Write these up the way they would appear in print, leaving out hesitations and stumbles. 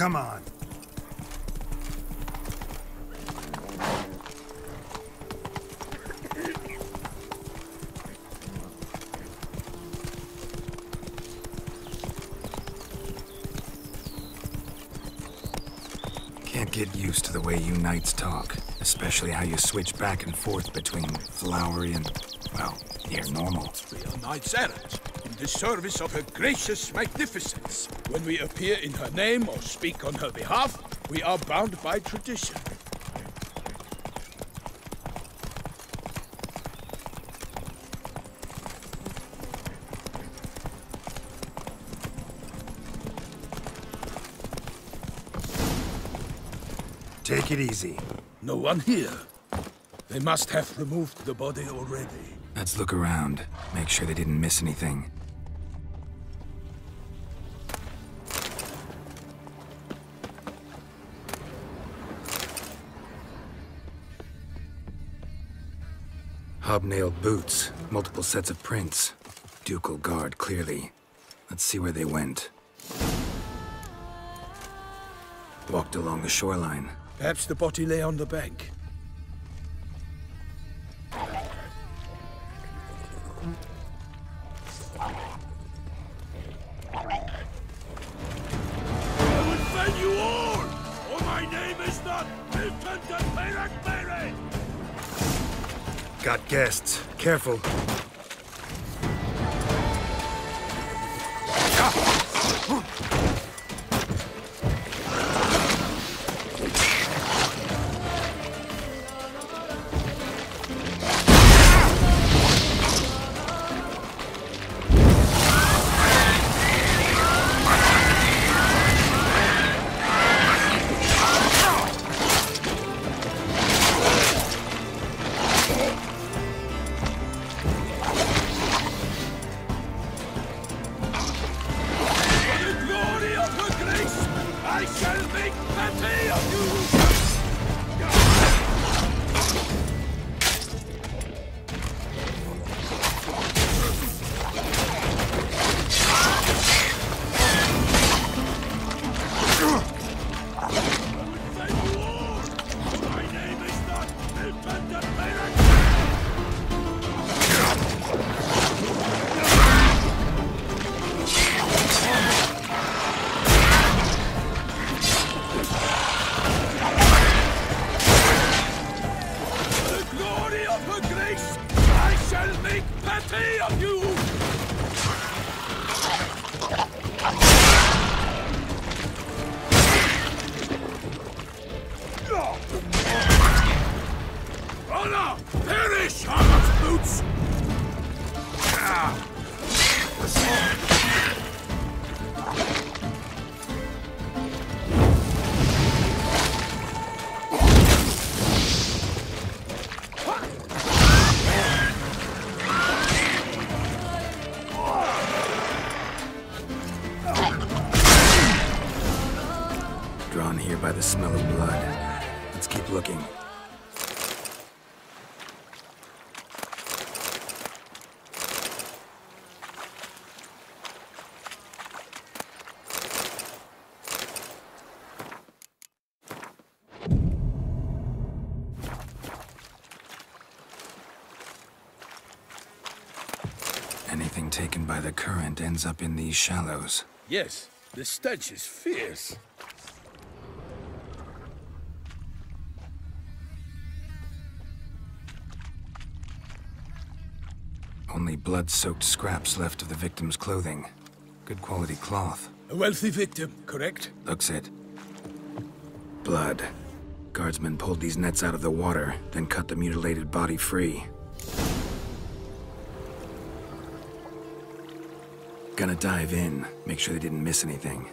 Come on. Can't get used to the way you knights talk, especially how you switch back and forth between flowery and, well, near normal. We are knights errant, in the service of her gracious magnificence. When we appear in her name or speak on her behalf, we are bound by tradition. Take it easy. No one here. They must have removed the body already. Let's look around. Make sure they didn't miss anything. Hobnailed boots, multiple sets of prints. Ducal guard, clearly. Let's see where they went. Walked along the shoreline. Perhaps the body lay on the bank. I will fell you all, or my name is not Beauclair. Got guests. Careful. Drawn here by the smell of blood. Let's keep looking. Anything taken by the current ends up in these shallows. Yes, the stench is fierce. Only blood-soaked scraps left of the victim's clothing. Good quality cloth. A wealthy victim, correct? Looks it. Blood. Guardsmen pulled these nets out of the water, then cut the mutilated body free. Gonna dive in, make sure they didn't miss anything.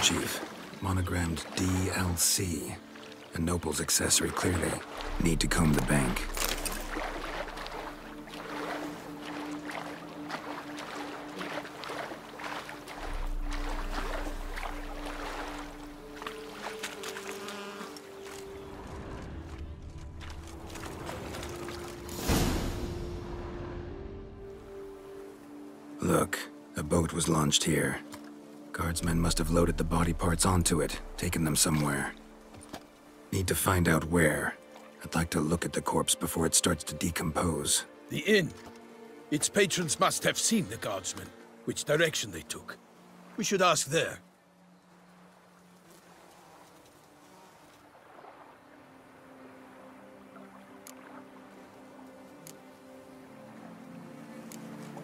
Chief, monogrammed DLC. A noble's accessory, clearly. Need to comb the bank. Look, a boat was launched here. Guardsmen must have loaded the body parts onto it, taken them somewhere. Need to find out where. I'd like to look at the corpse before it starts to decompose. The inn. Its patrons must have seen the guardsmen, which direction they took. We should ask there.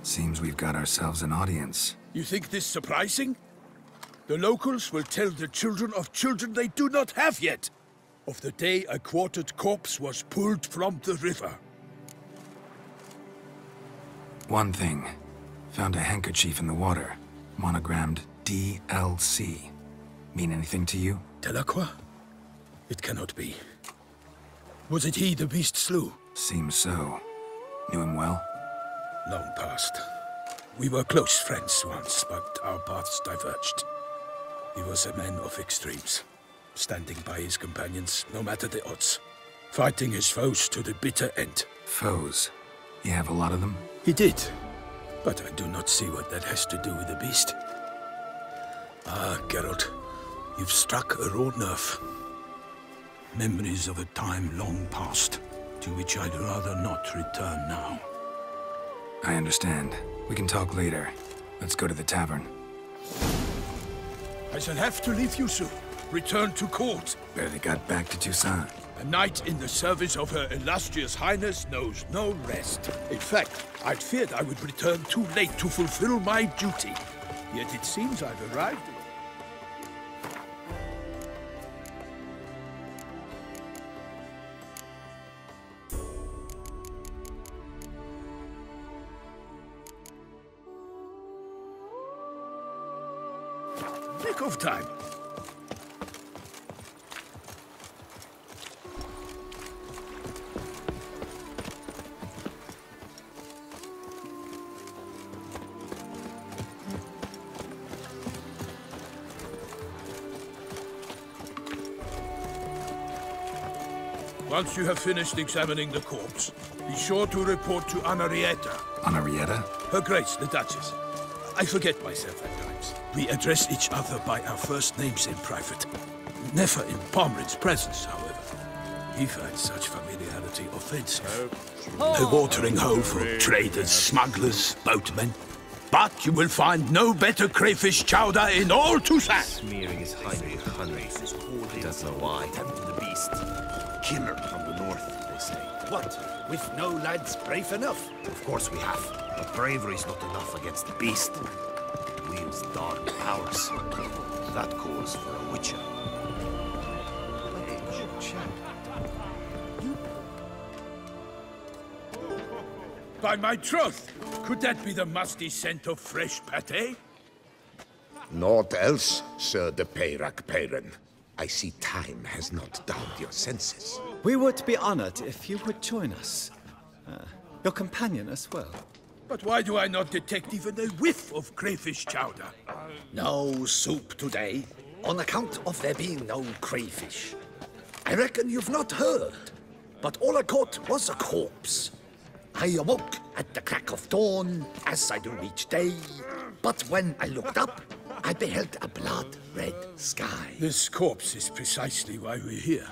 Seems we've got ourselves an audience. You think this surprising? The locals will tell the children of children they do not have yet, of the day a quartered corpse was pulled from the river. One thing. Found a handkerchief in the water. Monogrammed DLC. Mean anything to you? Delacroix? It cannot be. Was it he the beast slew? Seems so. Knew him well? Long past. We were close friends once, but our paths diverged. He was a man of extremes, standing by his companions, no matter the odds. Fighting his foes to the bitter end. Foes? You have a lot of them? He did, but I do not see what that has to do with the beast. Ah, Geralt, you've struck a raw nerve. Memories of a time long past, to which I'd rather not return now. I understand. We can talk later. Let's go to the tavern. I shall have to leave you soon. Return to court. Barely got back to Toussaint. A knight in the service of Her Illustrious Highness knows no rest. In fact, I'd feared I would return too late to fulfill my duty. Yet it seems I've arrived. Nick of time. Once you have finished examining the corpse, be sure to report to Henrietta. Henrietta? Her Grace, the Duchess. I forget myself at times. We address each other by our first names in private. Never in Pomerin's presence, however. He finds such familiarity offensive. A watering hole for traders, smugglers, boatmen. But you will find no better crayfish chowder in all Toussaint. Smearing his honey with honey. He doesn't know why. The beast. Killer from the north, they say. What? With no lads brave enough? Of course we have. But bravery's not enough against the beast. It wields dark powers. That calls for a witcher. By my troth, could that be the musty scent of fresh pâté? Naught else, Sir de Peyrac Peyran. I see time has not dulled your senses. We would be honored if you would join us. Your companion as well. But why do I not detect even a whiff of crayfish chowder? No soup today, on account of there being no crayfish. I reckon you've not heard. but all I caught was a corpse. I awoke at the crack of dawn, as I do each day, but when I looked up, I beheld a blood-red sky. This corpse is precisely why we're here.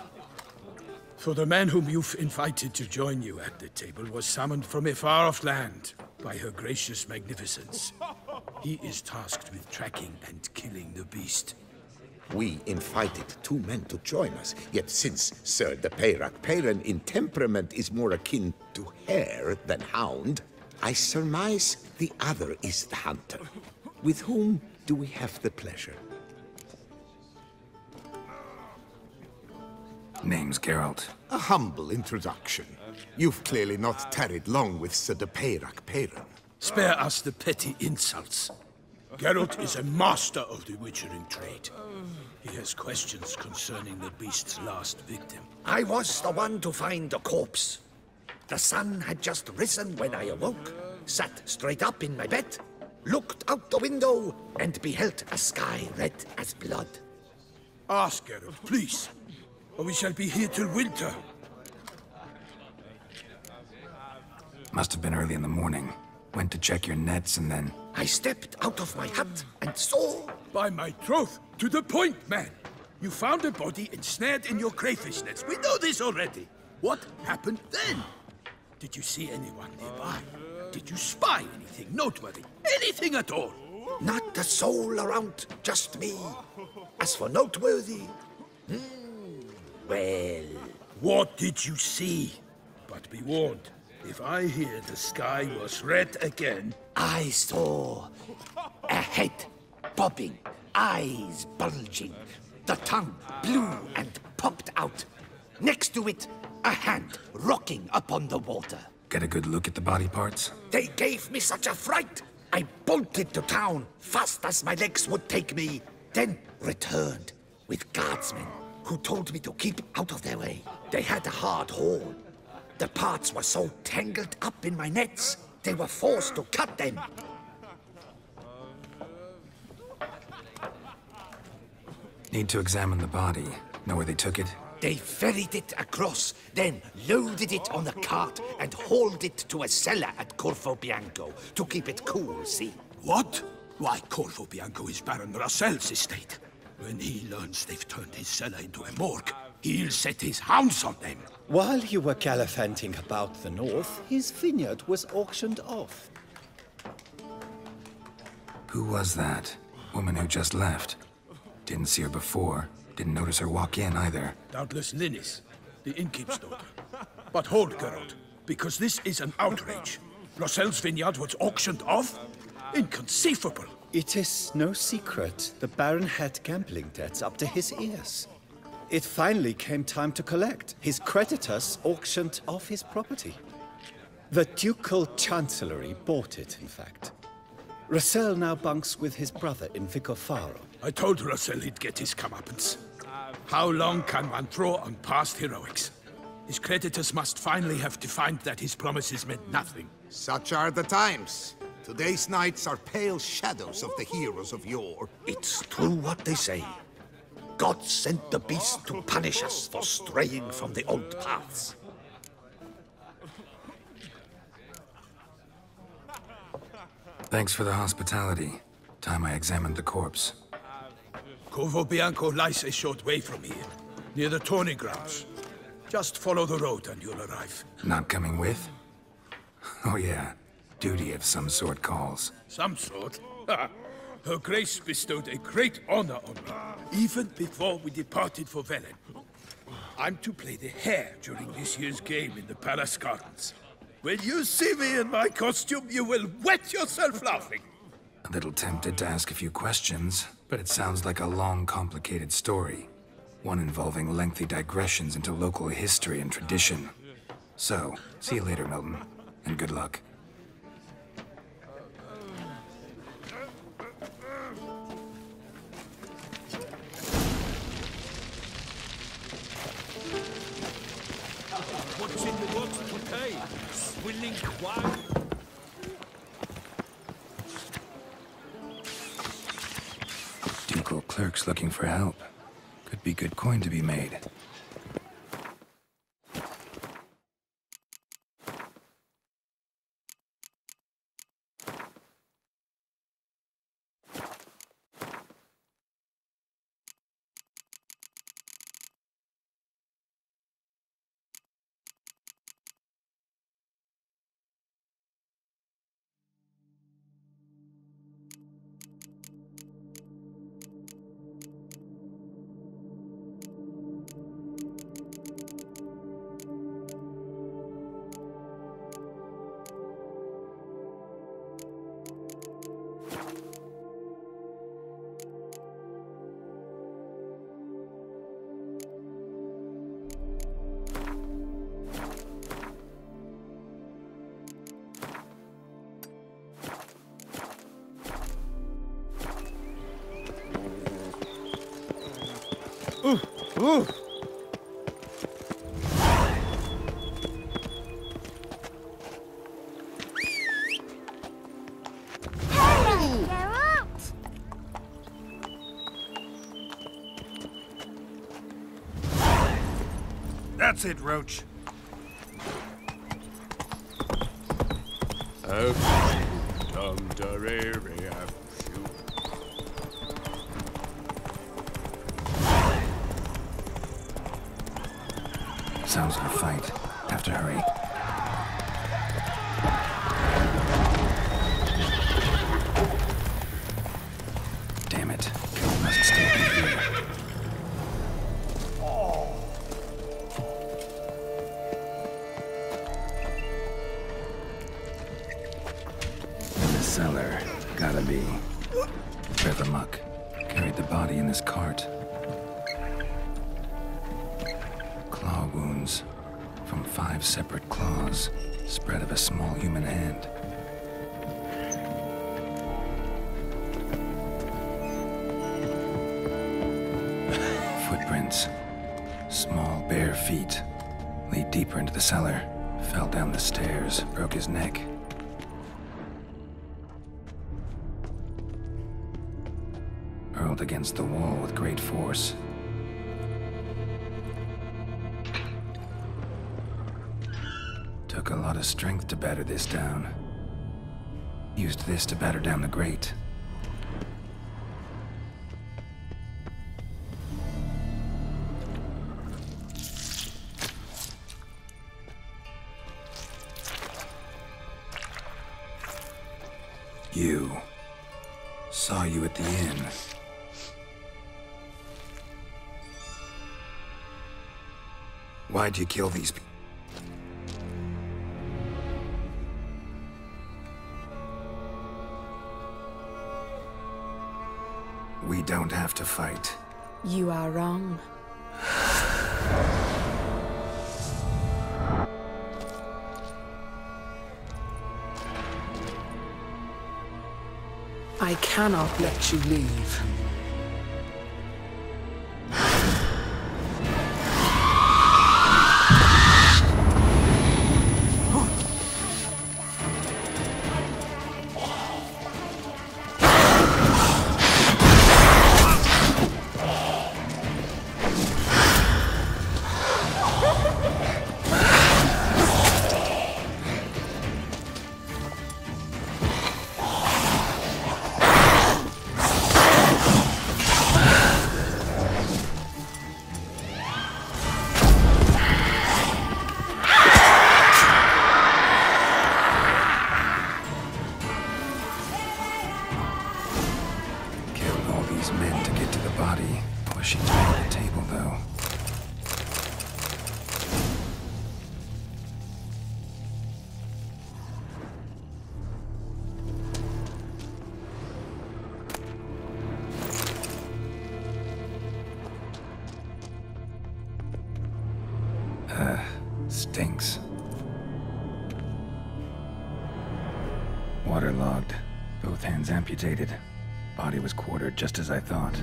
For the man whom you've invited to join you at the table was summoned from a far-off land by her gracious magnificence. He is tasked with tracking and killing the beast. We invited 2 men to join us, yet since Sir de Peyrac in temperament is more akin to hare than hound, I surmise the other is the hunter. With whom do we have the pleasure? Name's Geralt. A humble introduction. You've clearly not tarried long with Sir de Peyrac. Spare us the petty insults. Geralt is a master of the witchering trade. He has questions concerning the beast's last victim. I was the one to find the corpse. The sun had just risen when I awoke, sat straight up in my bed, looked out the window, and beheld a sky red as blood. Ask Geralt, please, or we shall be here till winter. Must have been early in the morning. Went to check your nets and then... I stepped out of my hut and saw... By my troth, to the point, man! You found a body ensnared in your crayfish nets. We know this already. What happened then? Did you see anyone nearby? Did you spy anything noteworthy? Anything at all? Not a soul around, just me. As for noteworthy... well... What did you see? But be warned, if I hear the sky was red again... I saw a head bobbing, eyes bulging, the tongue blew and popped out. Next to it, a hand rocking upon the water. Get a good look at the body parts? They gave me such a fright. I bolted to town, fast as my legs would take me, then returned with guardsmen who told me to keep out of their way. They had a hard haul. The parts were so tangled up in my nets, they were forced to cut them. Need to examine the body. Know where they took it? They ferried it across, then loaded it on a cart and hauled it to a cellar at Corvo Bianco to keep it cool, see? What? Why, Corvo Bianco is Baron Russell's estate. When he learns they've turned his cellar into a morgue, he'll set his hounds on them. While you were gallivanting about the north, his vineyard was auctioned off. Who was that? Woman who just left. Didn't see her before. Didn't notice her walk in either. Doubtless Linnis, the innkeep's daughter. But hold, Geralt, because this is an outrage. Russell's vineyard was auctioned off? Inconceivable. It is no secret the Baron had gambling debts up to his ears. It finally came time to collect. His creditors auctioned off his property. The Ducal Chancellery bought it, in fact. Russell now bunks with his brother in Vicofaro. I told Russell he'd get his comeuppance. How long can one throw on past heroics? His creditors must finally have to find that his promises meant nothing. Such are the times. Today's knights are pale shadows of the heroes of yore. It's true what they say. God sent the beast to punish us for straying from the old paths. Thanks for the hospitality. Time I examined the corpse. Corvo Bianco lies a short way from here, near the tourney grounds. Just follow the road and you'll arrive. Not coming with? Oh yeah, duty of some sort calls. Some sort? Her Grace bestowed a great honor on me, even before we departed for Velen. I'm to play the hare during this year's game in the palace gardens. When you see me in my costume, you will wet yourself laughing. A little tempted to ask a few questions, but it sounds like a long, complicated story. One involving lengthy digressions into local history and tradition. So, see you later, Milton, and good luck. What's in the works today? Swilling wine? Ducal clerks looking for help. Could be good coin to be made. Ooh. That's it, Roach. Sounds like a fight. Have to hurry. Damn it. Kill must still be here. In the cellar. Gotta be. Where the muck carried the body in his cart. Claw wounds from 5 separate claws, spread of a small human hand. Footprints. Small, bare feet. Lead deeper into the cellar. Fell down the stairs, broke his neck. Hurled against the wall with great force. Took a lot of strength to batter this down. Used this to batter down the grate. You. Saw you at the inn. Why'd you kill these people? We don't have to fight. You are wrong. I cannot let you leave. Men to get to the body. Was she turning the table, though? Stinks. Waterlogged. Both hands amputated. Body was quartered just as I thought.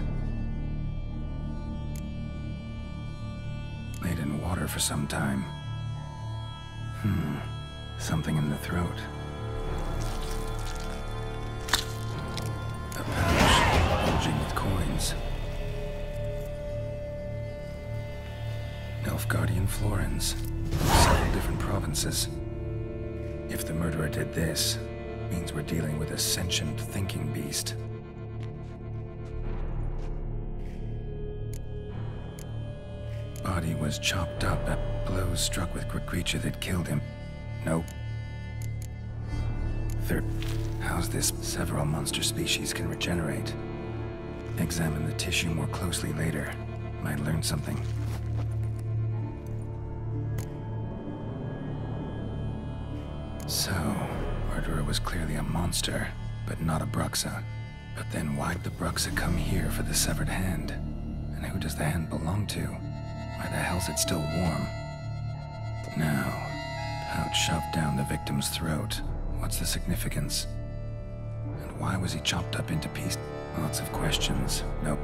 Laid in water for some time. Something in the throat. A pouch bulging with coins. Nilfgaardian florins. Several different provinces. If the murderer did this, means we're dealing with a sentient thinking beast. Body was chopped up at blows struck with creature that killed him. Nope. Third, how's this several monster species can regenerate? Examine the tissue more closely later. Might learn something. So, murderer was clearly a monster, but not a Bruxa. But then why'd the Bruxa come here for the severed hand? And who does the hand belong to? Why the hell's it still warm? Now, pouch shoved down the victim's throat. What's the significance? And why was he chopped up into pieces? Lots of questions. Nope.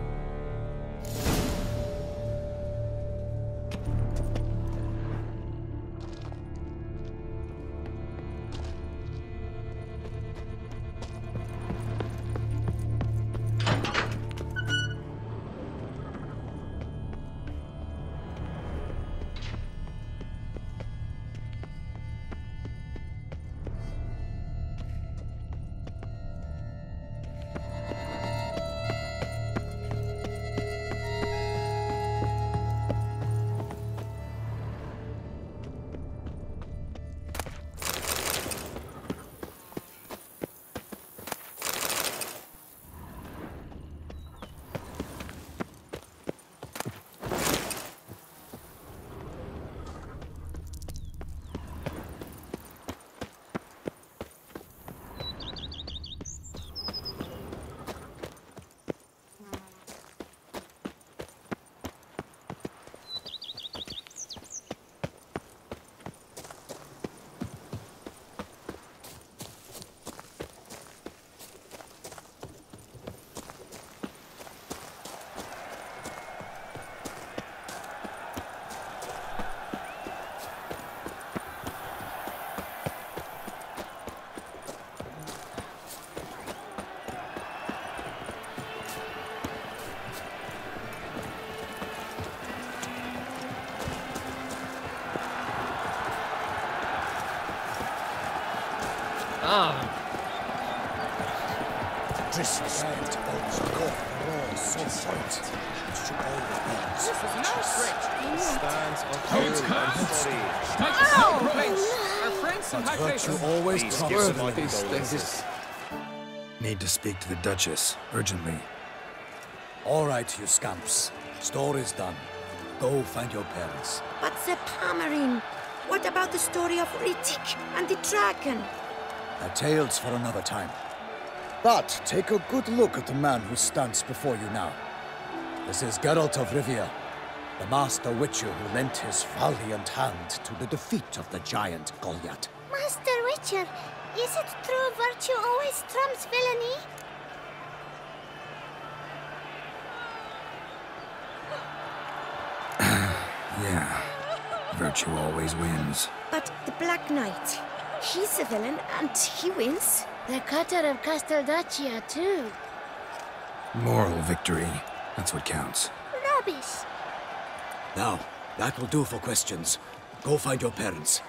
Disrespect owns the court laws so tight. It should always be. This is no stretch. Stands of Our friends in high Virtue places. always Please trumps give the some law. condolences. Need to speak to the Duchess, urgently. All right, you scamps. Story's done. Go find your parents. But the Pomerine, what about the story of Rittik and the dragon? A tale's for another time. But take a good look at the man who stands before you now. This is Geralt of Rivia, the master witcher who lent his valiant hand to the defeat of the giant Goliath. Master Witcher, is it true virtue always trumps villainy? Yeah, virtue always wins. But the Black Knight, he's a villain and he wins. The cutter of Casteldaccia, too. Moral victory, that's what counts. Rubbish. Now, that will do for questions. Go find your parents.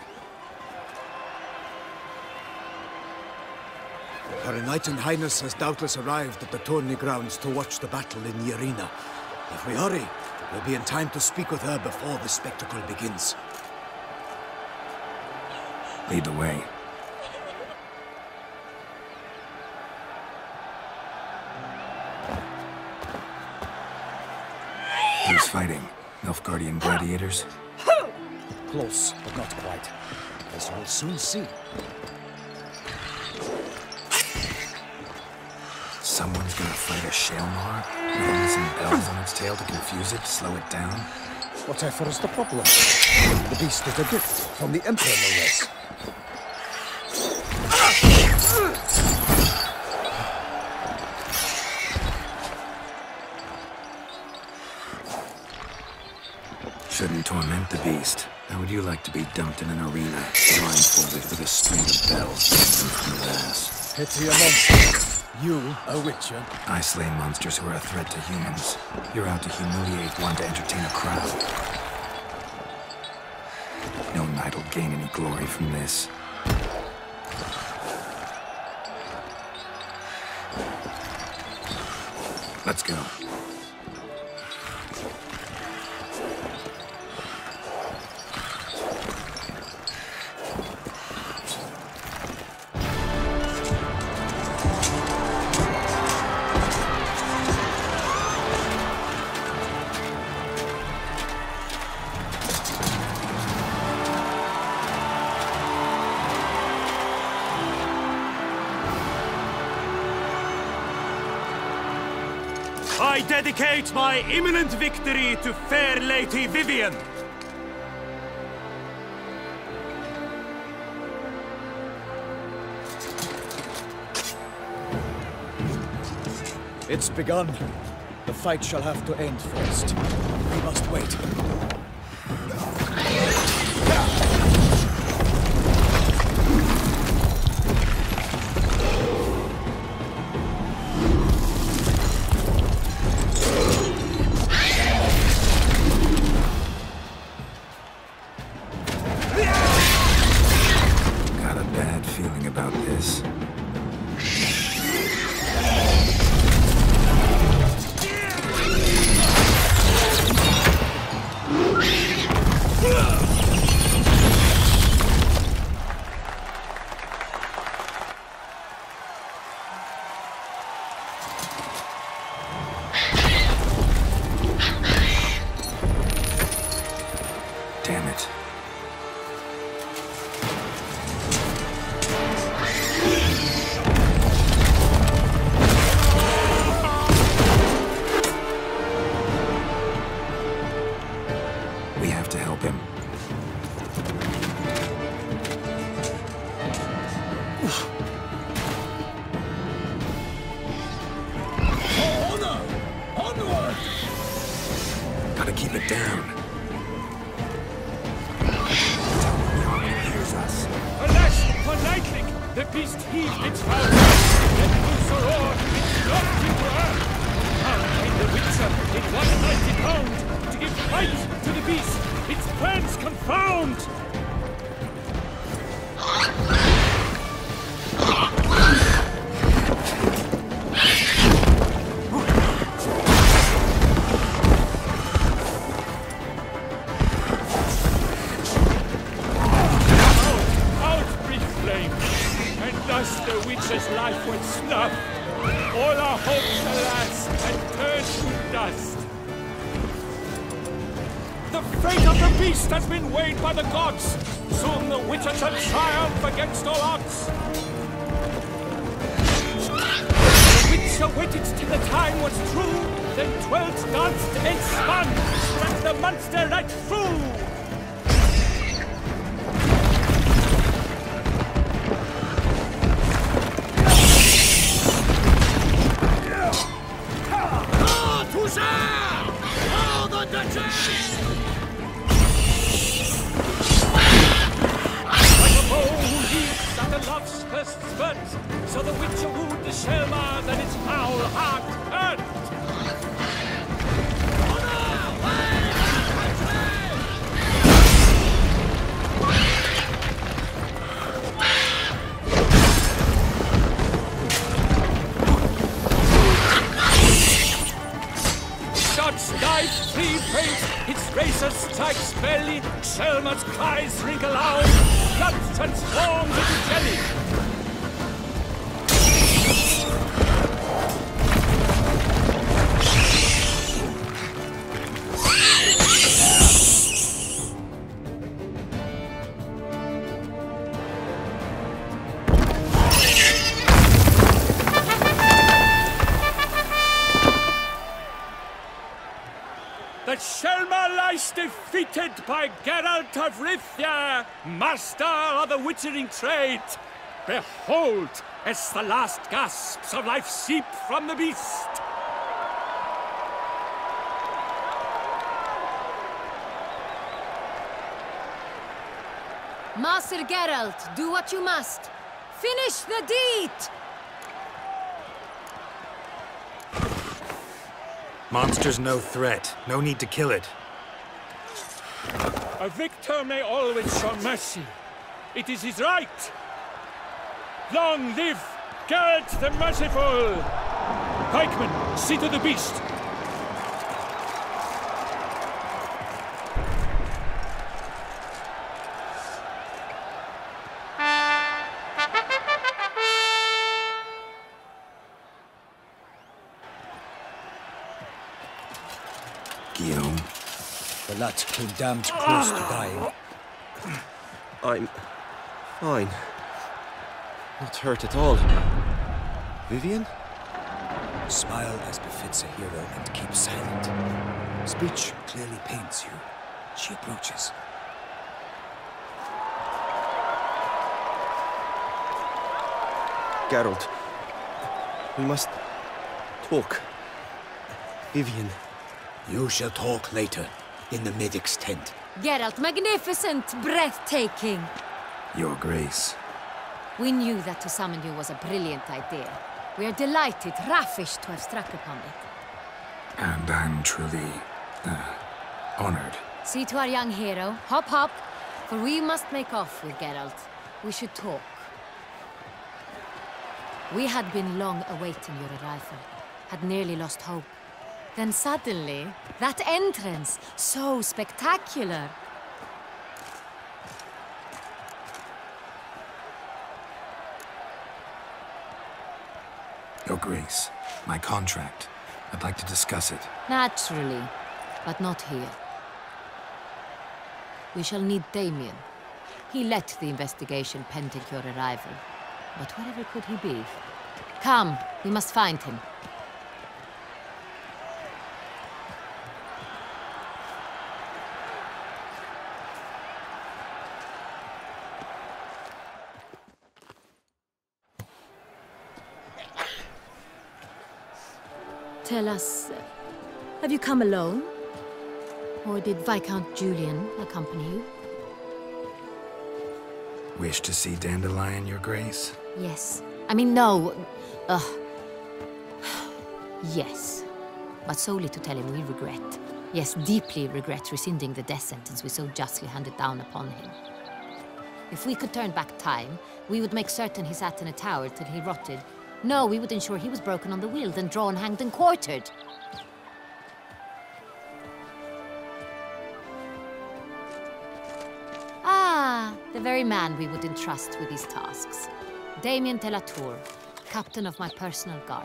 Her Knight and Highness has doubtless arrived at the tourney grounds to watch the battle in the arena. If we hurry, we'll be in time to speak with her before the spectacle begins. Lead the way. Who's fighting? Nilfgaardian gladiators? Close, but not quite. As you'll soon see. Someone's gonna fight a Shaelmaar? With only some bells on its tail to confuse it, slow it down? Whatever is the problem? The beast is a gift from the Emperor, no less. Shouldn't torment the beast. How would you like to be dumped in an arena, blindfolded with a string of bells from your ass? Pity a monster. You, a witcher? I slay monsters who are a threat to humans. You're out to humiliate one to entertain a crowd. No knight will gain any glory from this. Let's go. I dedicate my imminent victory to fair Lady Vivian. It's begun. The fight shall have to end first. We must wait. Got a bad feeling about this. Damn it. We have to help him. Honor! Onward! Gotta keep it down. Hears us. Alas, for lightning, the beast heaved its foul and threw roar its lofty roar. Now in the Witcher, it was a mighty pound to give fight to the beast, its plans confound. witch's life would snuff. All our hopes, alas, had turned to dust. The fate of the beast has been weighed by the gods. Soon the witcher shall triumph against all odds. The witcher waited till the time was true, then twirled, danced, and spun, struck the monster right through. Toussaint! Oh, the Duchess! Like a bow who leaps at the love's first spurt, so the witcher wooed the Shaelmaar, then its foul heart hurt. Knife, three blades, its razor strikes belly, Shaelmaar's cries ring aloud, blood transforms into jelly. That Shaelmaar lies defeated by Geralt of Rivia, master of the witchering trade. Behold, as the last gasps of life seep from the beast. Master Geralt, do what you must. Finish the deed! Monster's no threat. No need to kill it. A victor may always show mercy. It is his right. Long live Geralt the Merciful! Pikemen, see to the beast. Guillaume. The lad came damned close to dying. I'm fine. Not hurt at all. Vivian? Smile as befits a hero and keep silent. Speech clearly pains you. She approaches. Geralt. We must talk. Vivian. You shall talk later, in the medic's tent. Geralt, magnificent, breathtaking. Your Grace. We knew that to summon you was a brilliant idea. We are delighted, ravished to have struck upon it. And I'm truly, honored. See to our young hero. Hop, hop. For we must make off with Geralt. We should talk. We had been long awaiting your arrival. Had nearly lost hope. Then suddenly, that entrance, so spectacular. Your Grace, my contract. I'd like to discuss it. Naturally, but not here. We shall need Damien. He led the investigation pending your arrival. But wherever could he be? Come, we must find him. Tell us, have you come alone? Or did Viscount Julian accompany you? Wish to see Dandelion, Your Grace? Yes. I mean, no. Yes. But solely to tell him we regret. Yes, deeply regret rescinding the death sentence we so justly handed down upon him. If we could turn back time, we would make certain he sat in a tower till he rotted. No, we would ensure he was broken on the wheel, then drawn, hanged, and quartered. Ah, the very man we would entrust with these tasks. Damien de la Tour, captain of my personal guard.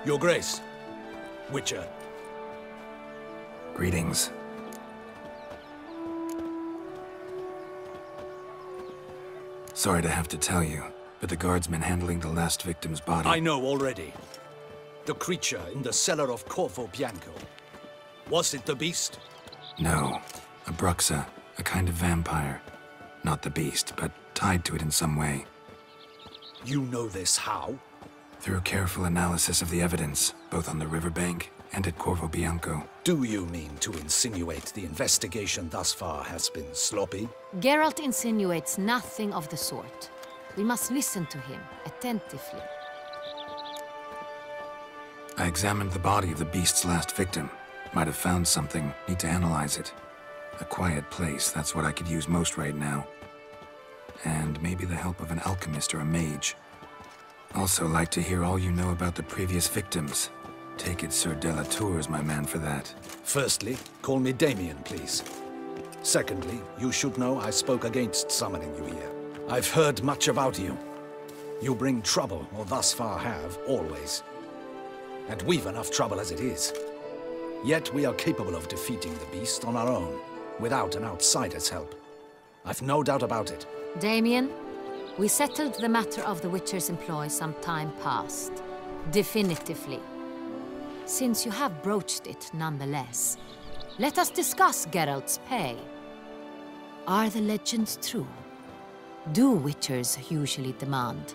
Your Grace. Witcher. Greetings. Sorry to have to tell you, but the guardsman handling the last victim's body... I know already. The creature in the cellar of Corvo Bianco. Was it the beast? No. A bruxa, a kind of vampire. Not the beast, but tied to it in some way. You know this how? Through careful analysis of the evidence, both on the riverbank and at Corvo Bianco. Do you mean to insinuate the investigation thus far has been sloppy? Geralt insinuates nothing of the sort. We must listen to him attentively. I examined the body of the beast's last victim. Might have found something. Need to analyze it. A quiet place, that's what I could use most right now. And maybe the help of an alchemist or a mage. Also like to hear all you know about the previous victims. Take it Sir de la Tour is my man for that. Firstly, call me Damien, please. Secondly, you should know I spoke against summoning you here. I've heard much about you. You bring trouble, or thus far have, always. And we've enough trouble as it is. Yet we are capable of defeating the beast on our own, without an outsider's help. I've no doubt about it. Damien, we settled the matter of the Witcher's employ some time past. Definitively. Since you have broached it nonetheless, let us discuss Geralt's pay. Are the legends true? Do Witchers usually demand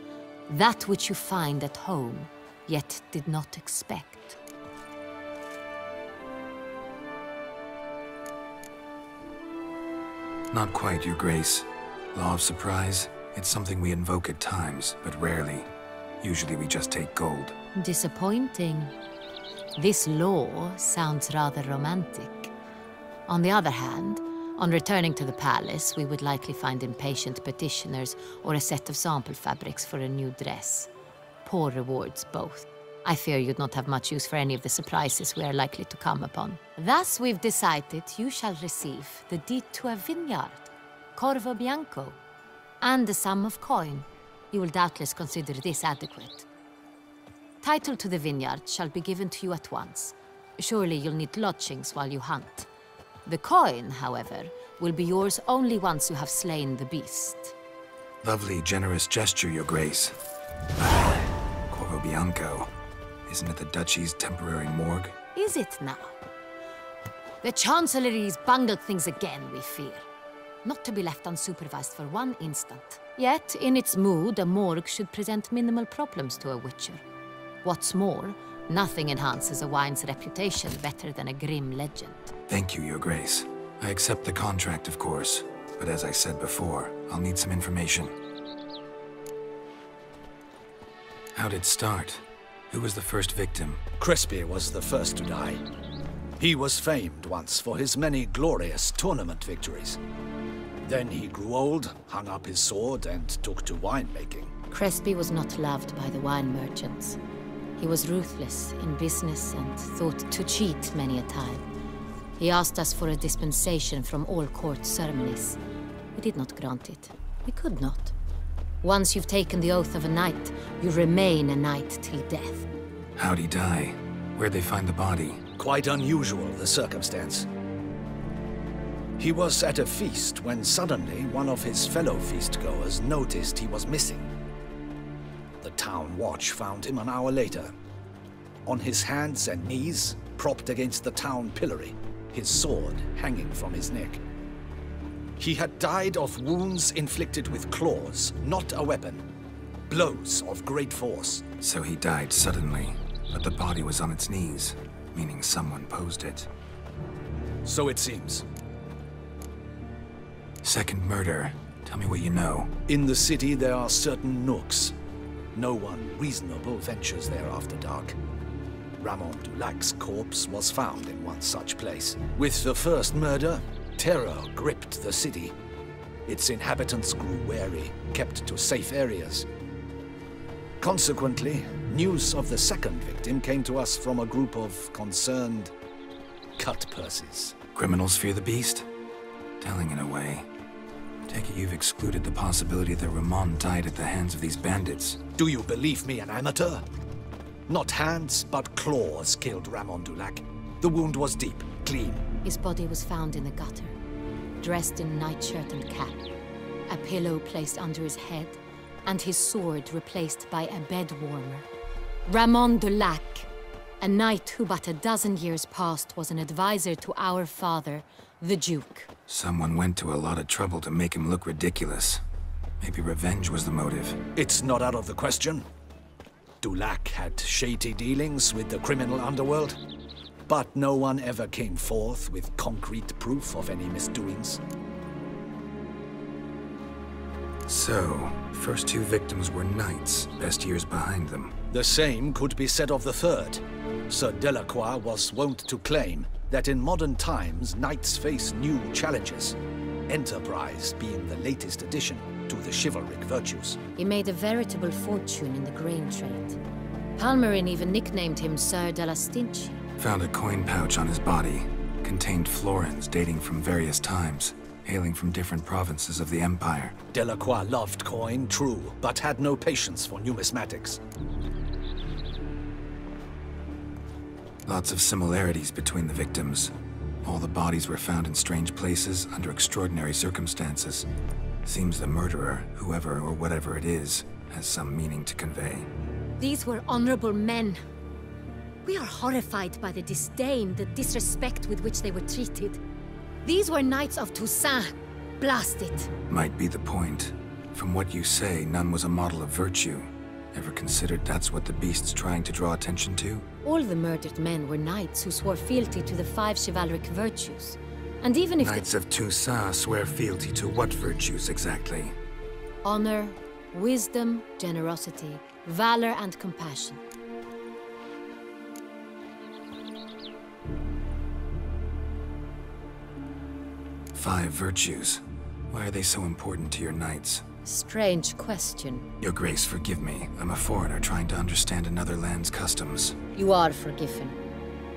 that which you find at home, yet did not expect? Not quite, Your Grace. Law of surprise, it's something we invoke at times, but rarely. Usually we just take gold. Disappointing. This law sounds rather romantic. On the other hand, on returning to the palace, we would likely find impatient petitioners or a set of sample fabrics for a new dress. Poor rewards, both. I fear you'd not have much use for any of the surprises we are likely to come upon. Thus, we've decided you shall receive the deed to a vineyard, Corvo Bianco, and the sum of coin. You will doubtless consider this adequate. Title to the vineyard shall be given to you at once. Surely you'll need lodgings while you hunt. The coin, however, will be yours only once you have slain the beast. Lovely, generous gesture, Your Grace. Corvo Bianco. Isn't it the Duchy's temporary morgue? Is it now? The Chancellery's bungled things again, we fear. Not to be left unsupervised for one instant. Yet, in its mood, a morgue should present minimal problems to a Witcher. What's more, nothing enhances a wine's reputation better than a grim legend. Thank you, Your Grace. I accept the contract, of course. But as I said before, I'll need some information. How'd it start? Who was the first victim? Crespi was the first to die. He was famed once for his many glorious tournament victories. Then he grew old, hung up his sword, and took to winemaking. Crespi was not loved by the wine merchants. He was ruthless in business and thought to cheat many a time. He asked us for a dispensation from all court ceremonies. We did not grant it. We could not. Once you've taken the oath of a knight, you remain a knight till death. How'd he die? Where'd they find the body? Quite unusual, the circumstance. He was at a feast when suddenly one of his fellow feastgoers noticed he was missing. The town watch found him an hour later. On his hands and knees, propped against the town pillory, his sword hanging from his neck. He had died of wounds inflicted with claws, not a weapon. Blows of great force. So he died suddenly, but the body was on its knees, meaning someone posed it. So it seems. Second murder. Tell me what you know. In the city there are certain nooks. No one reasonable ventures there after dark. Ramon Dulac's corpse was found in one such place. With the first murder, terror gripped the city. Its inhabitants grew wary, kept to safe areas. Consequently, news of the second victim came to us from a group of concerned cut-purses. Criminals fear the beast? Telling in a way. Take it you've excluded the possibility that Ramon died at the hands of these bandits. Do you believe me an amateur? Not hands, but claws killed Ramon Dulac. The wound was deep, clean. His body was found in the gutter, dressed in nightshirt and cap, a pillow placed under his head, and his sword replaced by a bed warmer. Ramon Dulac, a knight who but a dozen years past was an advisor to our father, the Duke. Someone went to a lot of trouble to make him look ridiculous. Maybe revenge was the motive. It's not out of the question. Dulac had shady dealings with the criminal underworld, but no one ever came forth with concrete proof of any misdoings. So, first two victims were knights, best years behind them. The same could be said of the third. Sir Delacroix was wont to claim that in modern times, knights face new challenges, enterprise being the latest addition to the chivalric virtues. He made a veritable fortune in the grain trade. Palmerin even nicknamed him Sir de la Stinch. Found a coin pouch on his body. Contained florins dating from various times, hailing from different provinces of the Empire. Delacroix loved coin, true, but had no patience for numismatics. Lots of similarities between the victims. All the bodies were found in strange places under extraordinary circumstances. Seems the murderer, whoever or whatever it is, has some meaning to convey. These were honorable men. We are horrified by the disdain, the disrespect with which they were treated. These were knights of Toussaint. Blast it. Might be the point. From what you say, none was a model of virtue. Ever considered that's what the beast's trying to draw attention to? All the murdered men were knights who swore fealty to the 5 chivalric virtues. And even if Knights of Toussaint swear fealty to what virtues exactly? honor, wisdom, generosity, valor, and compassion. Five virtues. Why are they so important to your knights? Strange question. Your Grace, forgive me. I'm a foreigner trying to understand another land's customs. You are forgiven.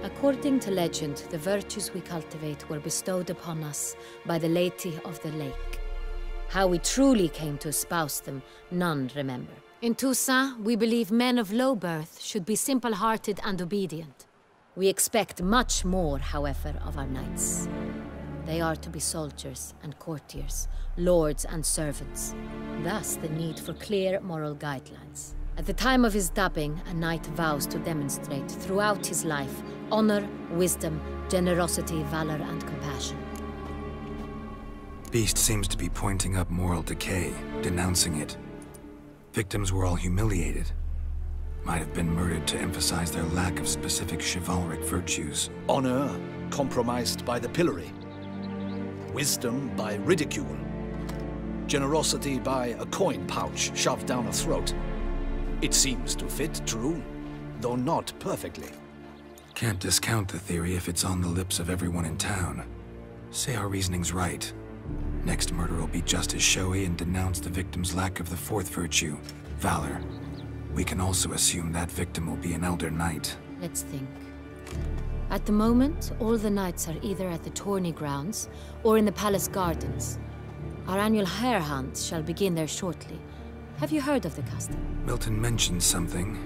According to legend, the virtues we cultivate were bestowed upon us by the Lady of the Lake. How we truly came to espouse them, none remember. In Toussaint, we believe men of low birth should be simple-hearted and obedient. We expect much more, however, of our knights. They are to be soldiers and courtiers, lords and servants. Thus, the need for clear moral guidelines. At the time of his dubbing, a knight vows to demonstrate throughout his life honor, wisdom, generosity, valor, and compassion. Beast seems to be pointing up moral decay, denouncing it. Victims were all humiliated. Might have been murdered to emphasize their lack of specific chivalric virtues. Honor compromised by the pillory. Wisdom by ridicule. Generosity by a coin pouch shoved down a throat. It seems to fit, true, though not perfectly. Can't discount the theory if it's on the lips of everyone in town. Say our reasoning's right. Next murder will be just as showy and denounce the victim's lack of the fourth virtue, valor. We can also assume that victim will be an elder knight. Let's think. At the moment, all the knights are either at the tourney grounds or in the palace gardens. Our annual hare hunt shall begin there shortly. Have you heard of the custom? Milton mentioned something.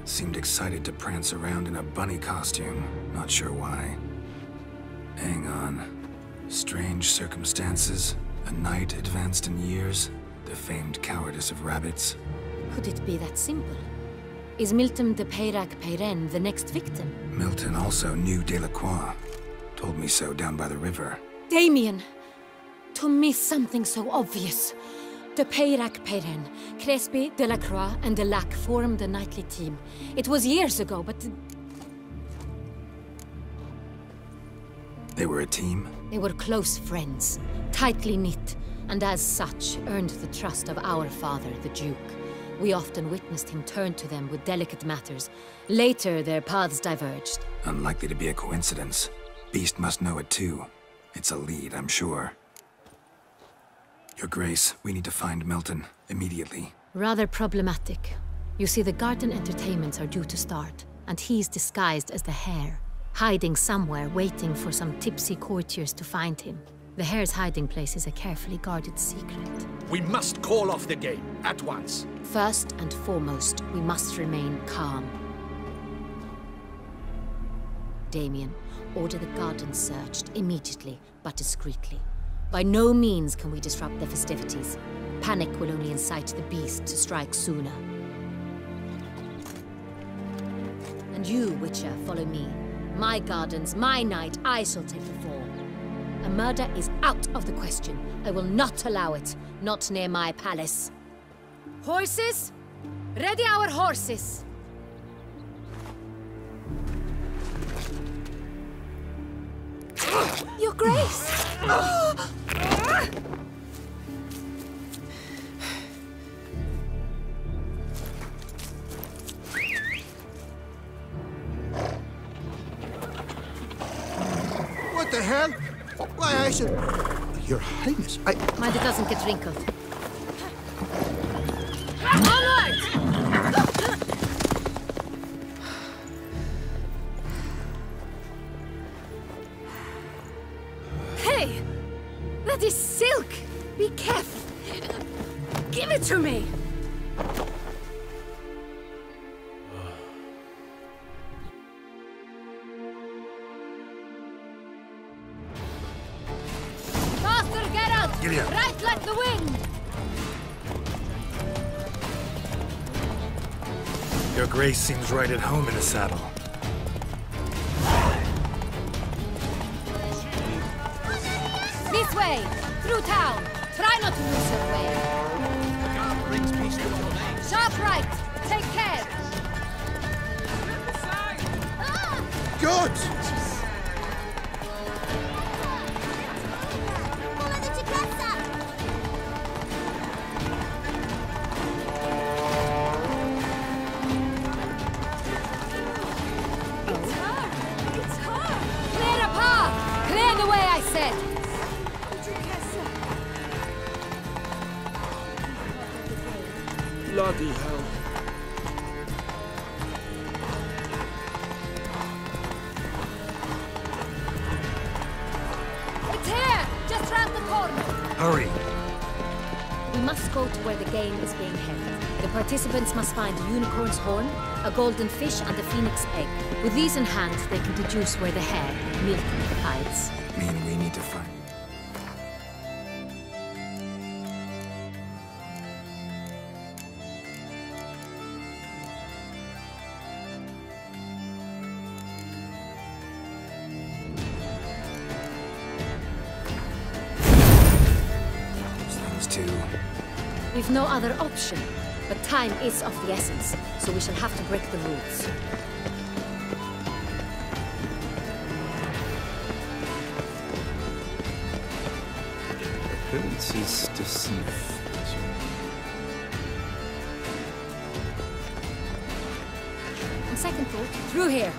Seemed excited to prance around in a bunny costume. Not sure why. Hang on. Strange circumstances. A knight advanced in years. The famed cowardice of rabbits. Could it be that simple? Is Milton de Peyrac-Peyren the next victim? Milton also knew Delacroix. Told me so down by the river. Damien! To miss something so obvious. De Peyrac-Peyren, Crespi, Delacroix, and Delac formed a knightly team. It was years ago, but... They were a team? They were close friends, tightly knit, and as such earned the trust of our father, the Duke. We often witnessed him turn to them with delicate matters. Later, their paths diverged. Unlikely to be a coincidence. Beast must know it too. It's a lead, I'm sure. Your Grace, we need to find Milton, immediately. Rather problematic. You see, the garden entertainments are due to start, and he's disguised as the hare, hiding somewhere, waiting for some tipsy courtiers to find him. The hare's hiding place is a carefully guarded secret. We must call off the game, at once. First and foremost, we must remain calm. Damien, order the gardens searched immediately, but discreetly. By no means can we disrupt the festivities. Panic will only incite the beast to strike sooner. And you, Witcher, follow me. My gardens, my night, I shall take the fall. A murder is out of the question. I will not allow it. Not near my palace. Horses? Ready our horses! Your Grace! What the hell? Why, I should... Your Highness, I... Mind it doesn't get wrinkled. Onward! Hey! That is silk! Be careful! Give it to me! Faster, Geralt! Giddy up. Right like the wind! Your Grace seems right at home in the saddle. This way! Through town! Try not to lose your way! God brings peace to your name. Sharp right! Take care! Good! Clear a path! Clear the way, I said! Bloody hell. It's here! Just round the corner! Hurry! We must go to where the game is being held. The participants must find a unicorn's horn, a golden fish, and a phoenix egg. With these in hand, they can deduce where the hare, Milton, hides. Mean we need to find... Those things too. We've no other option, but time is of the essence, so we shall have to break the rules. Appearances deceive. On second thought, through here.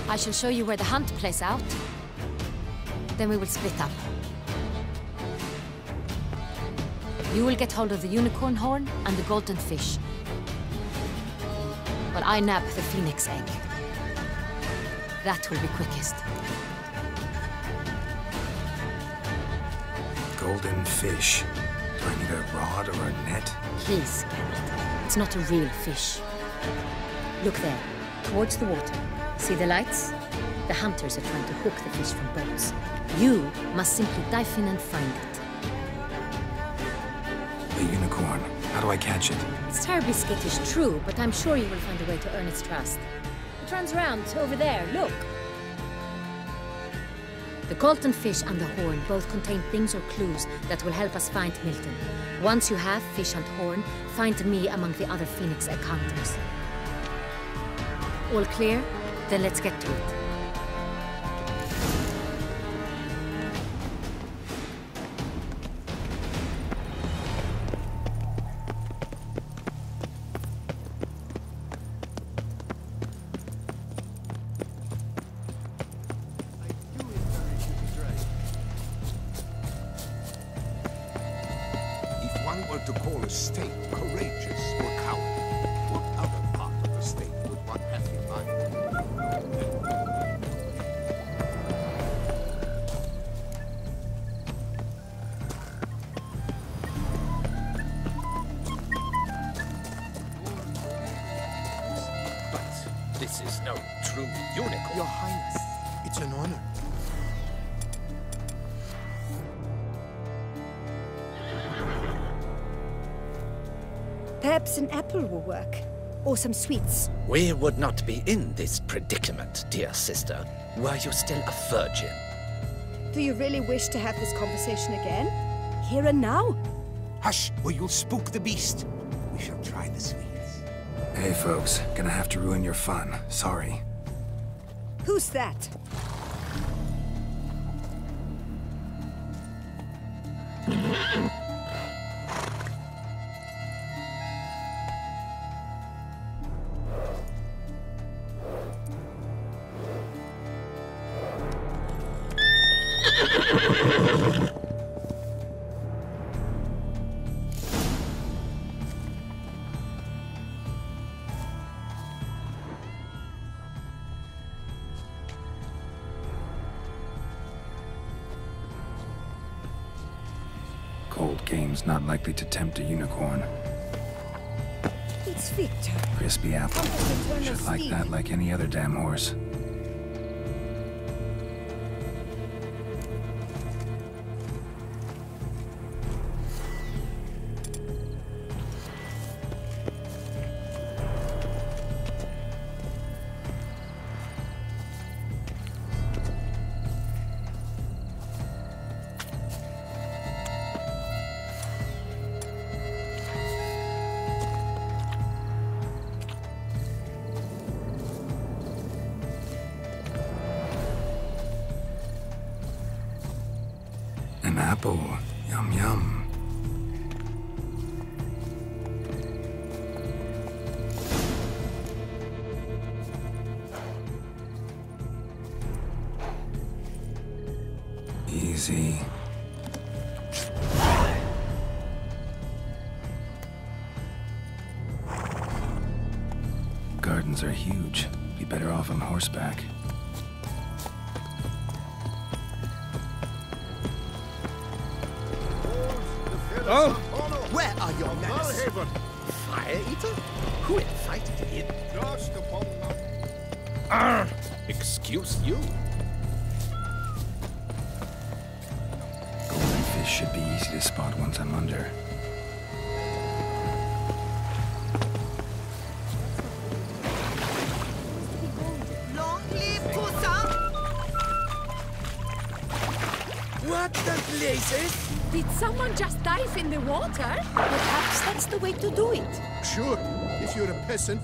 I shall show you where the hunt plays out. Then we will split up. You will get hold of the unicorn horn and the golden fish. While I nab the phoenix egg. That will be quickest. Golden fish. Do I need a rod or a net? Please, Geralt. It's not a real fish. Look there, towards the water. See the lights? The hunters are trying to hook the fish from boats. You must simply dive in and find it. The unicorn. How do I catch it? It's terribly skittish, true, but I'm sure you will find a way to earn its trust. It runs around over there, look. The golden fish and the horn both contain things or clues that will help us find Milton. Once you have fish and horn, find me among the other phoenix egg hunters. All clear? Then let's get to it. If one were to call a state courageous or cowardly, what other part of the state would one have in mind? Perhaps an apple will work. Or some sweets. We would not be in this predicament, dear sister, were you still a virgin. Do you really wish to have this conversation again? Here and now? Hush, or you'll spook the beast. We shall try the sweets. Hey, folks. Gonna have to ruin your fun. Sorry. Who's that? Cold game's not likely to tempt a unicorn. It's Victor. Crispy apple. Should like that like any other damn horse. An apple. Yum, yum. Easy. Gardens are huge. Be better off on horseback. Oh! Where are your manners? Fire eater? Who invited him? Just upon Excuse you? Golden fish should be easy to spot once I'm under. Long live Toussaint! What the blazes? Did someone just dive in the water? Perhaps that's the way to do it. Sure, if you're a peasant.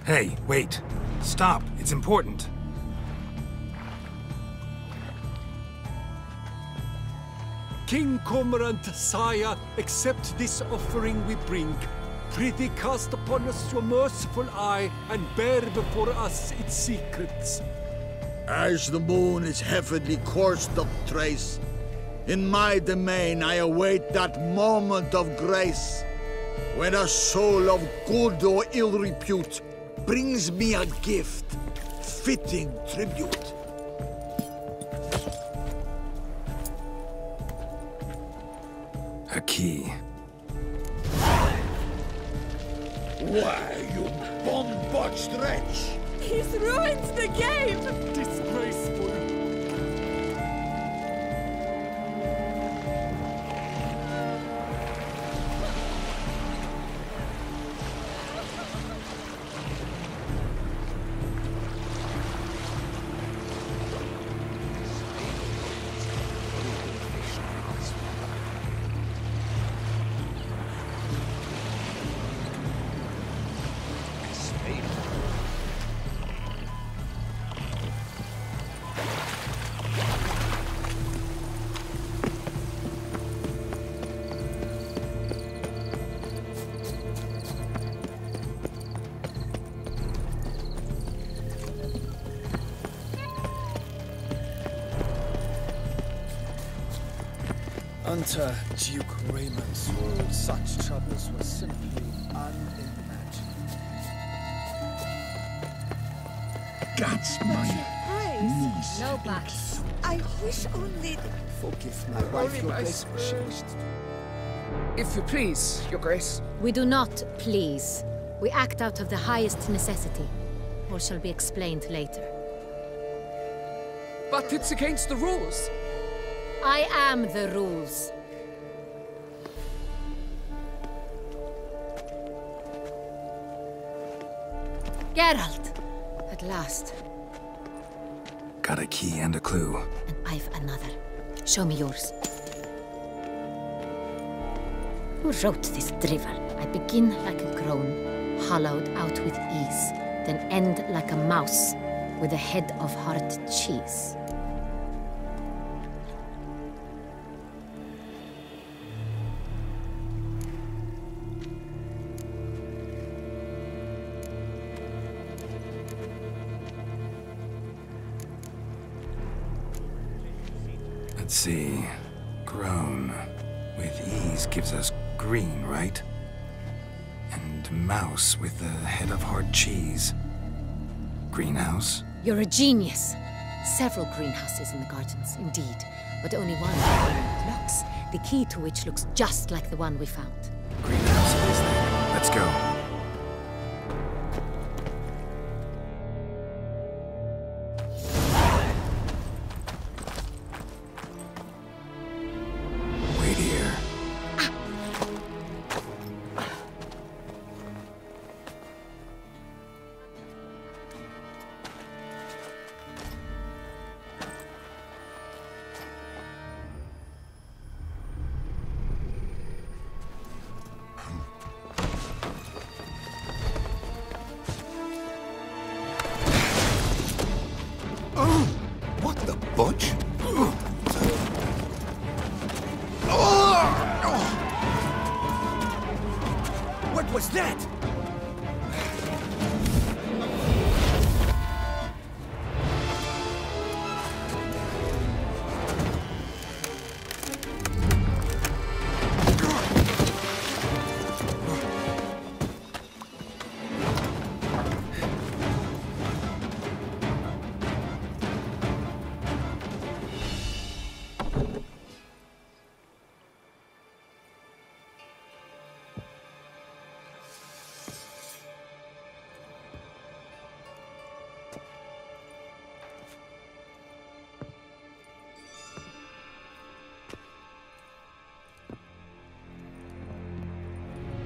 Hey, wait. Stop. It's important. King Cormorant, sire, accept this offering we bring. Prithee cast upon us your merciful eye, and bear before us its secrets. As the moon is heavily coursed of trace, in my domain I await that moment of grace, when a soul of good or ill repute brings me a gift, fitting tribute. A key. Why, you bomb-botched wretch! He's ruined the game! Disgraceful. Unto Duke Raymond's rule, such troubles were simply unimaginable. That's my niece. No buts. I wish only... Forgive my wife, Your Grace. She wished... If you please, Your Grace. We do not please. We act out of the highest necessity. All shall be explained later. But it's against the rules. I am the rules. Geralt! At last. Got a key and a clue. And I've another. Show me yours. Who wrote this drivel? I begin like a groan, hollowed out with ease, then end like a mouse, with a head of hard cheese. Let's see. Grown. With ease gives us green, right? And mouse with the head of hard cheese. Greenhouse? You're a genius. Several greenhouses in the gardens, indeed. But only one with locks, the key to which looks just like the one we found. Greenhouse it is then. Let's go. Wait here. What the butch? What was that?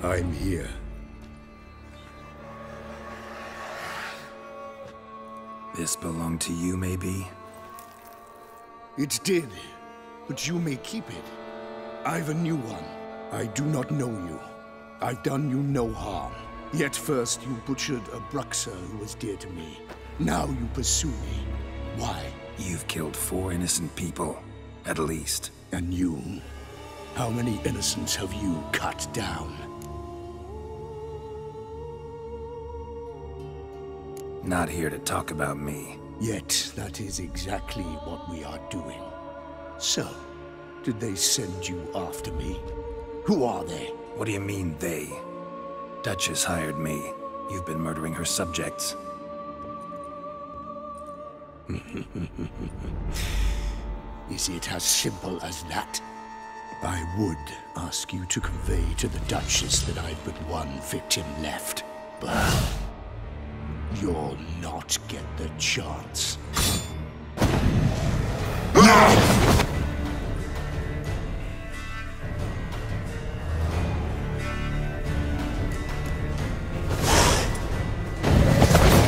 I'm here. This belonged to you, maybe? It did, but you may keep it. I've a new one. I do not know you. I've done you no harm. Yet first you butchered a Bruxa who was dear to me. Now you pursue me. Why? You've killed 4 innocent people, at least. And you? How many innocents have you cut down? Not here to talk about me. Yet that is exactly what we are doing. So, did they send you after me? Who are they? What do you mean, they? Duchess hired me. You've been murdering her subjects. Is it as simple as that? I would ask you to convey to the Duchess that I've but one victim left, but you'll not get the chance.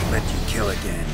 Let you kill again.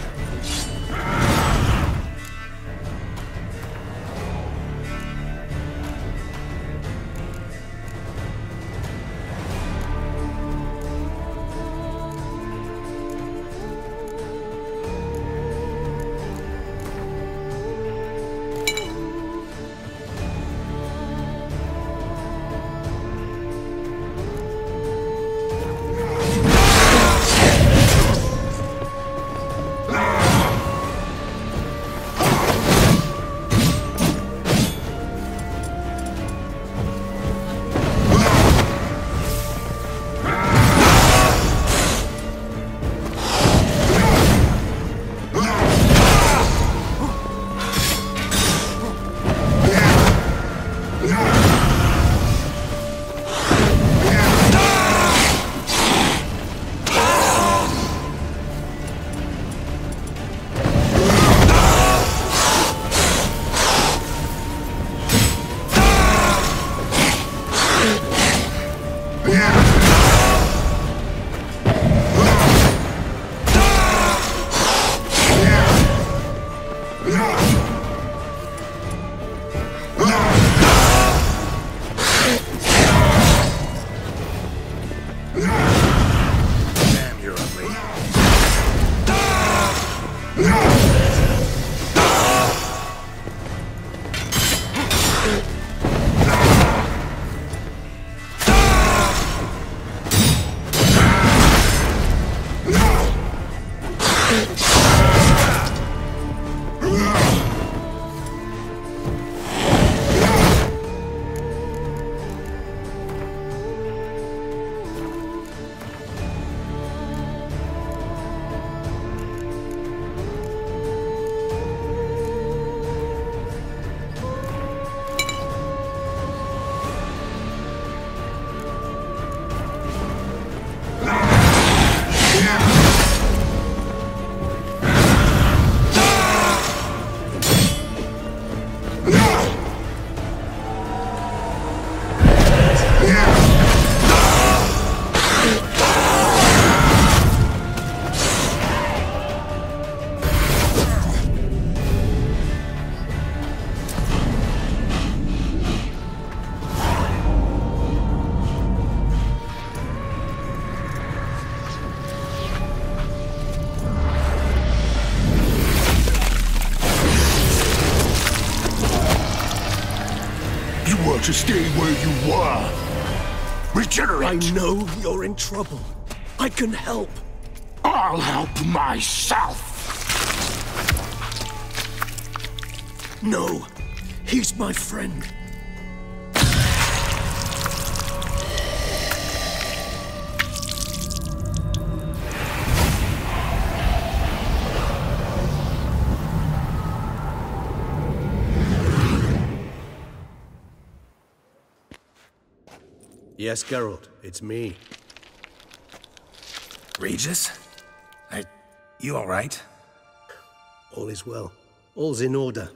To stay where you were. Regenerate! I know you're in trouble. I can help. I'll help myself! No, he's my friend. Yes, Geralt, it's me. Regis? You all right? All is well. All's in order.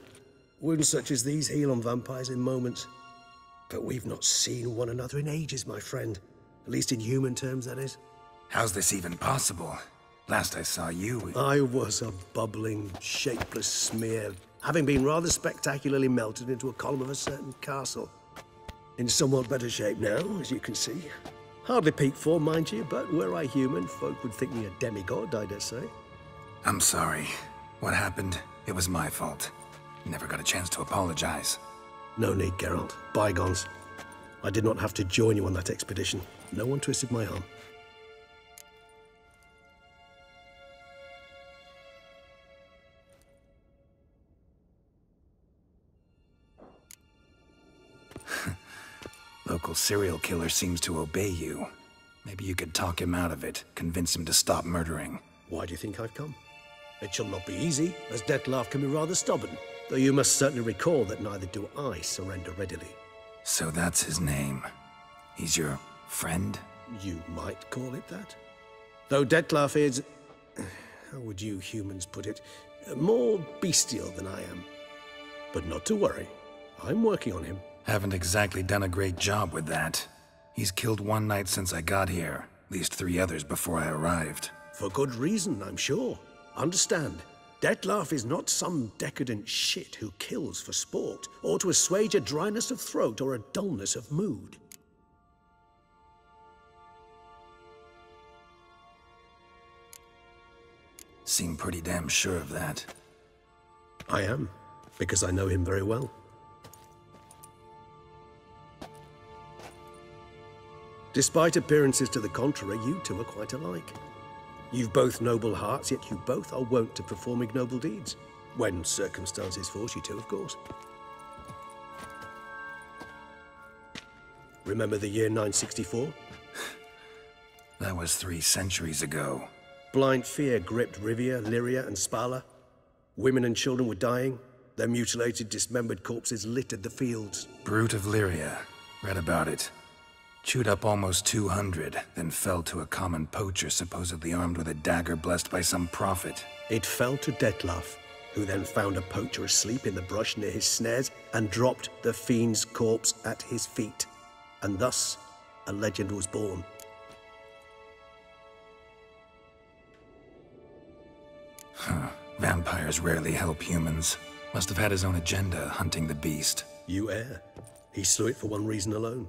Wounds such as these heal on vampires in moments. But we've not seen one another in ages, my friend. At least in human terms, that is. How's this even possible? Last I saw you... I was a bubbling, shapeless smear, having been rather spectacularly melted into a column of a certain castle. In somewhat better shape now, as you can see. Hardly peak form, mind you, but were I human, folk would think me a demigod, I dare say. I'm sorry. What happened, it was my fault. Never got a chance to apologize. No need, Geralt. Bygones. I did not have to join you on that expedition. No one twisted my arm. Local serial killer seems to obey you. Maybe you could talk him out of it, convince him to stop murdering. Why do you think I've come? It shall not be easy, as Dettlaff can be rather stubborn. Though you must certainly recall that neither do I surrender readily. So that's his name. He's your friend? You might call it that. Though Dettlaff is... how would you humans put it? More bestial than I am. But not to worry. I'm working on him. Haven't exactly done a great job with that. He's killed one knight since I got here. At least 3 others before I arrived. For good reason, I'm sure. Understand, Dettlaff is not some decadent shit who kills for sport, or to assuage a dryness of throat or a dullness of mood. Seem pretty damn sure of that. I am, because I know him very well. Despite appearances to the contrary, you two are quite alike. You've both noble hearts, yet you both are wont to perform ignoble deeds. When circumstances force you to, of course. Remember the year 964? That was 3 centuries ago. Blind fear gripped Rivia, Lyria, and Spala. Women and children were dying. Their mutilated, dismembered corpses littered the fields. Brute of Lyria. Read about it. Chewed up almost 200, then fell to a common poacher supposedly armed with a dagger blessed by some prophet. It fell to Dettlaff, who then found a poacher asleep in the brush near his snares and dropped the fiend's corpse at his feet. And thus, a legend was born. Huh. Vampires rarely help humans. Must have had his own agenda, hunting the beast. You err. He slew it for one reason alone.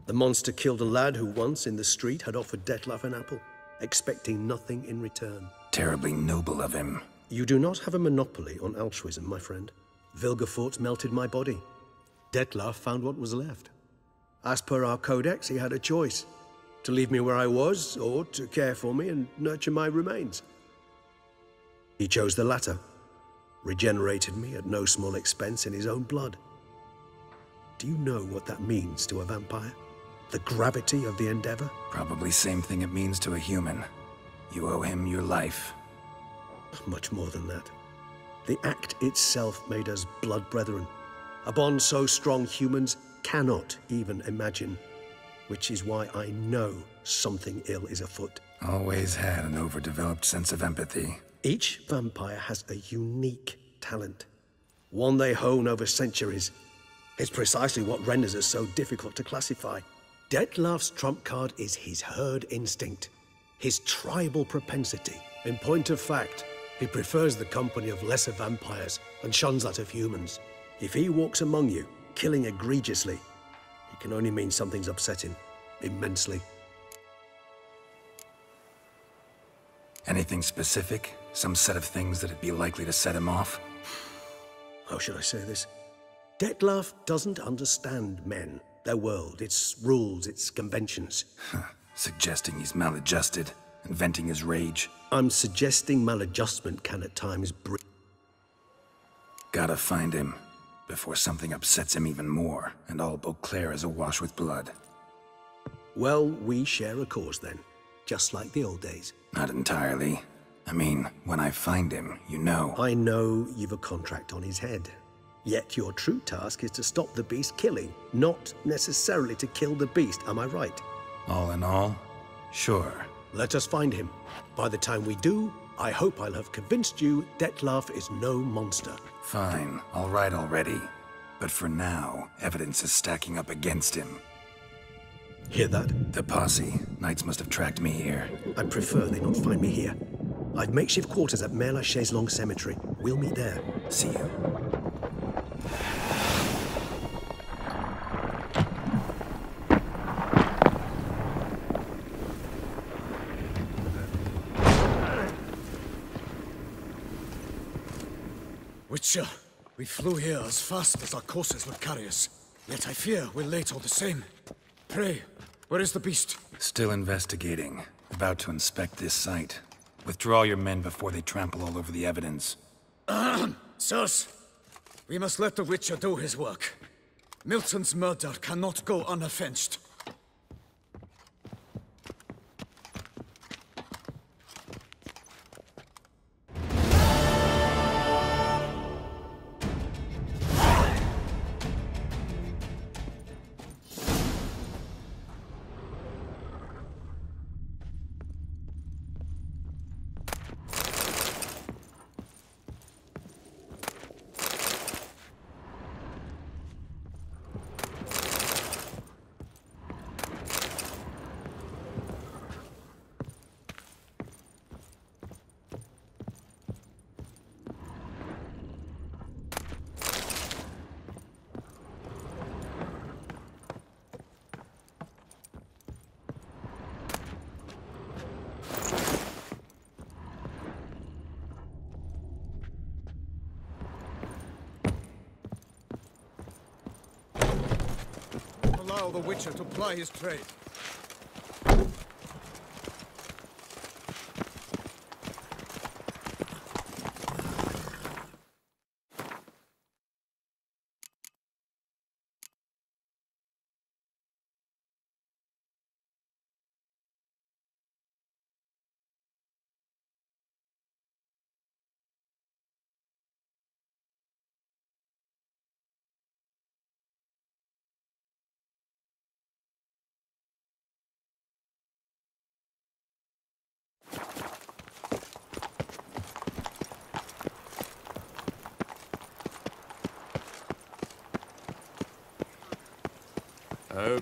The monster killed a lad who once, in the street, had offered Dettlaff an apple, expecting nothing in return. Terribly noble of him. You do not have a monopoly on altruism, my friend. Vilgefortz melted my body. Dettlaff found what was left. As per our codex, he had a choice. To leave me where I was, or to care for me and nurture my remains. He chose the latter, regenerated me at no small expense in his own blood. Do you know what that means to a vampire? The gravity of the endeavor? Probably same thing it means to a human. You owe him your life. Much more than that. The act itself made us blood brethren. A bond so strong humans cannot even imagine. Which is why I know something ill is afoot. Always had an overdeveloped sense of empathy. Each vampire has a unique talent. One they hone over centuries. It's precisely what renders us so difficult to classify. Dettlaff's trump card is his herd instinct, his tribal propensity. In point of fact, he prefers the company of lesser vampires and shuns that of humans. If he walks among you, killing egregiously, it can only mean something's upset him immensely. Anything specific? Some set of things that'd be likely to set him off? How should I say this? Dettlaff doesn't understand men, their world, its rules, its conventions. Suggesting he's maladjusted and venting his rage. I'm suggesting maladjustment can at times bring... Gotta find him before something upsets him even more and all Beauclair is awash with blood. Well, we share a cause then, just like the old days. Not entirely. I mean, when I find him, you know. I know you've a contract on his head. Yet your true task is to stop the beast killing, not necessarily to kill the beast, am I right? All in all, sure. Let us find him. By the time we do, I hope I'll have convinced you Dettlaff is no monster. Fine, all right already. But for now, evidence is stacking up against him. Hear that? The posse. Knights must have tracked me here. I'd prefer they not find me here. I've makeshift quarters at Mère Lachaise Long Cemetery. We'll meet there. See you. Witcher, we flew here as fast as our courses would carry us. Yet I fear we're late all the same. Pray, where is the beast? Still investigating. About to inspect this site. Withdraw your men before they trample all over the evidence. Sirs, we must let the Witcher do his work. Milton's murder cannot go unavenged. Allow the Witcher to ply his trade. Oh.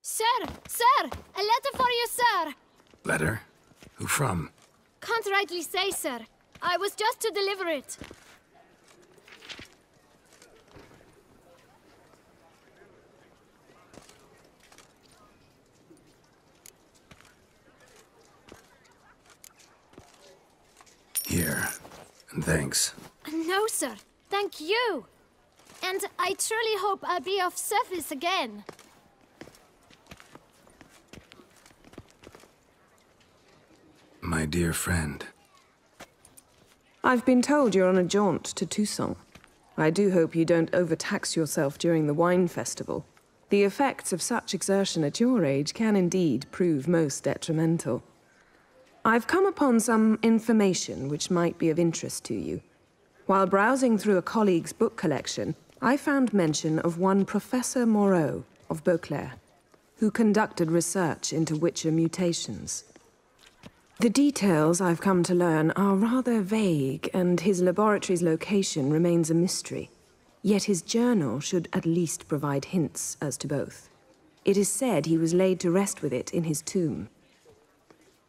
Sir! A letter for you, sir! Letter? Who from? Can't rightly say, sir. I was just to deliver it. Here. And thanks. No, sir. Thank you. And I truly hope I'll be of service again. My dear friend. I've been told you're on a jaunt to Toussaint. I do hope you don't overtax yourself during the wine festival. The effects of such exertion at your age can indeed prove most detrimental. I've come upon some information which might be of interest to you. While browsing through a colleague's book collection, I found mention of one Professor Moreau of Beauclair, who conducted research into Witcher mutations. The details I've come to learn are rather vague, and his laboratory's location remains a mystery. Yet his journal should at least provide hints as to both. It is said he was laid to rest with it in his tomb.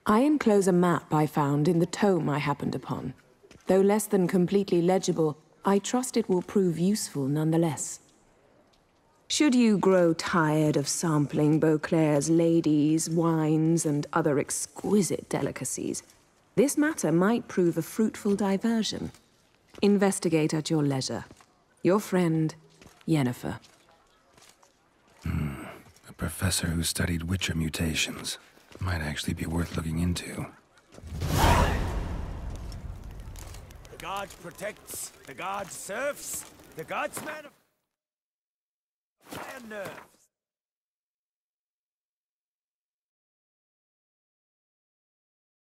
I enclose a map I found in the tome I happened upon. Though less than completely legible, I trust it will prove useful nonetheless. Should you grow tired of sampling Beauclair's ladies, wines, and other exquisite delicacies, this matter might prove a fruitful diversion. Investigate at your leisure. Your friend, Yennefer. A professor who studied Witcher mutations. Might actually be worth looking into. The god protects, the god serves, the god's man of fire nerves.